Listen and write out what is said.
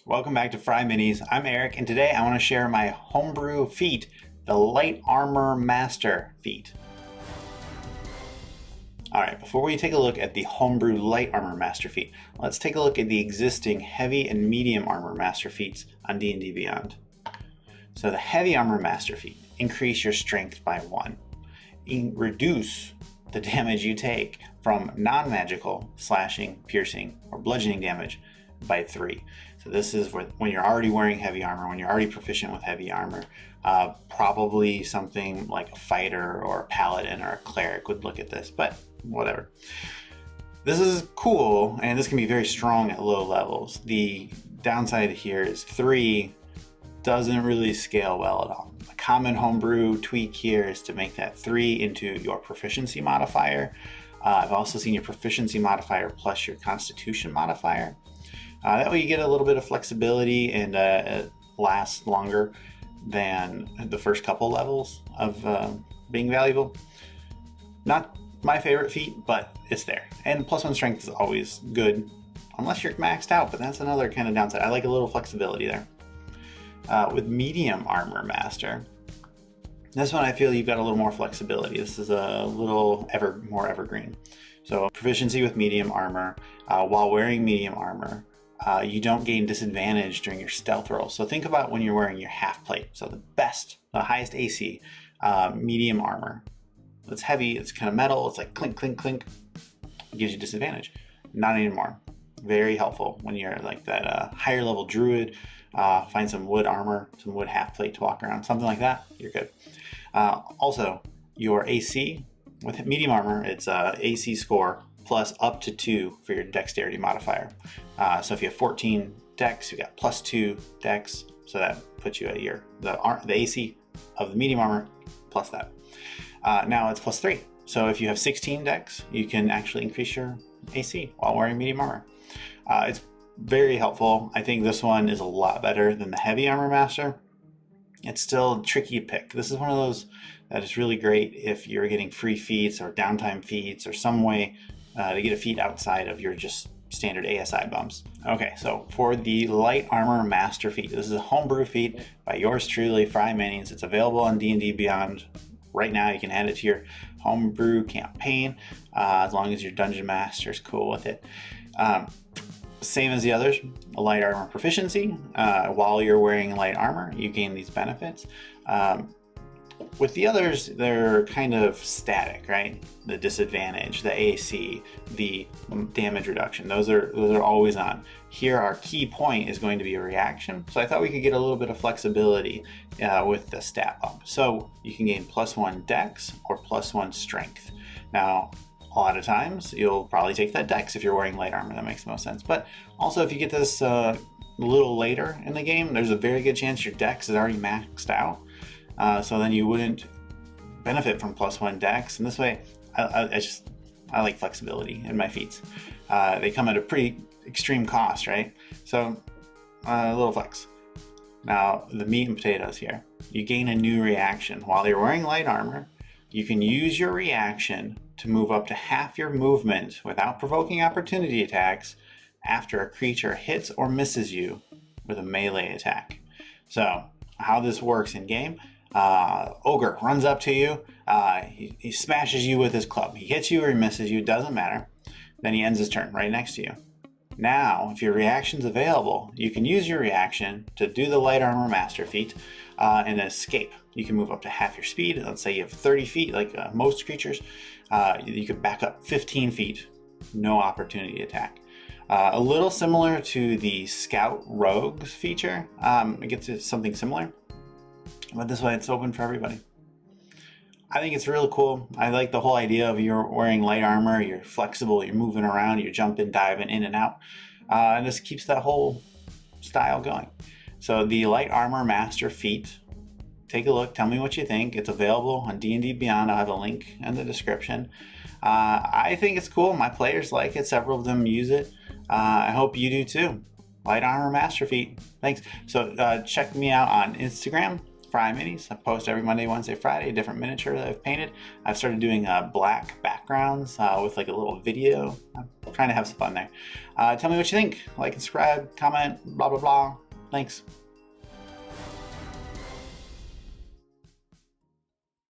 Welcome back to FryMinis. I'm Eric, and today I want to share my homebrew feat, the Light Armor Master feat. Alright, before we take a look at the homebrew Light Armor Master feat, let's take a look at the existing Heavy and Medium Armor Master feats on D&D Beyond. So the Heavy Armor Master feat, increase your strength by 1. Reduce the damage you take from non-magical, slashing, piercing, or bludgeoning damage by 3. So this is when you're already wearing heavy armor, when you're already proficient with heavy armor. Probably something like a fighter or a paladin or a cleric would look at this, but whatever. This is cool, and this can be very strong at low levels. The downside here is 3 doesn't really scale well at all. A common homebrew tweak here is to make that 3 into your proficiency modifier. I've also seen your proficiency modifier plus your constitution modifier. That way you get a little bit of flexibility and it lasts longer than the first couple levels of being valuable. Not my favorite feat, but it's there. And +1 strength is always good, unless you're maxed out, but that's another kind of downside. I like a little flexibility there. With Medium Armor Master, this one I feel you've got a little more flexibility. This is a little more evergreen. So proficiency with medium armor, while wearing medium armor, you don't gain disadvantage during your stealth rolls. So think about when you're wearing your half plate. So the highest AC, medium armor. It's heavy, it's kind of metal, it's like clink, clink, clink. It gives you disadvantage. Not anymore. Very helpful when you're like that higher level druid. Find some wood armor, some wood half plate to walk around, something like that, you're good. Also, your AC, with medium armor, it's AC score plus up to 2 for your dexterity modifier. So if you have 14 dex, you got +2 dex, so that puts you at the AC of the medium armor plus that. Now it's +3. So if you have 16 dex, you can actually increase your AC while wearing medium armor. It's very helpful. I think this one is a lot better than the Heavy Armor Master. It's still tricky to pick. This is one of those that is really great if you're getting free feats or downtime feats or some way to get a feat outside of your just standard ASI bumps. Okay, so for the Light Armor Master feat, this is a homebrew feat by yours truly, FryMinis. It's available on D&D Beyond right now. You can add it to your homebrew campaign as long as your dungeon master is cool with it. Same as the others, a light armor proficiency. While you're wearing light armor, you gain these benefits. With the others, they're kind of static, right? The disadvantage, the AC, the damage reduction, those are always on. Here, our key point is going to be a reaction. So I thought we could get a little bit of flexibility with the stat bump. So you can gain +1 dex or +1 strength. Now, a lot of times you'll probably take that dex if you're wearing light armor. That makes the most sense. But also if you get this a little later in the game, there's a very good chance your dex is already maxed out. So then you wouldn't benefit from +1 dex. And this way, I like flexibility in my feats. They come at a pretty extreme cost, right? So a little flex. Now the meat and potatoes here. You gain a new reaction. While you're wearing light armor, you can use your reaction to move up to half your movement without provoking opportunity attacks after a creature hits or misses you with a melee attack. So how this works in game, Ogre runs up to you, he smashes you with his club. He hits you or he misses you, doesn't matter. Then he ends his turn right next to you. Now, if your reaction's available, you can use your reaction to do the Light Armor Master feat and escape. You can move up to half your speed. Let's say you have 30 feet, like most creatures. You could back up 15 feet, no opportunity attack. A little similar to the Scout Rogues feature. It gets to something similar, but this way it's open for everybody. I think it's really cool. I like the whole idea of you're wearing light armor, you're flexible, you're moving around, you're jumping, diving in and out. And this keeps that whole style going. So the Light Armor Master feat, take a look, tell me what you think. It's available on D&D Beyond. I'll have a link in the description. I think it's cool. My players like it. Several of them use it. I hope you do too. Light Armor Master feat. Thanks. So check me out on Instagram FryMinis. I post every Monday, Wednesday, Friday, a different miniature that I've painted. I've started doing black backgrounds with like a little video. I'm trying to have some fun there. Tell me what you think. Like and subscribe, comment, blah, blah, blah. Thanks.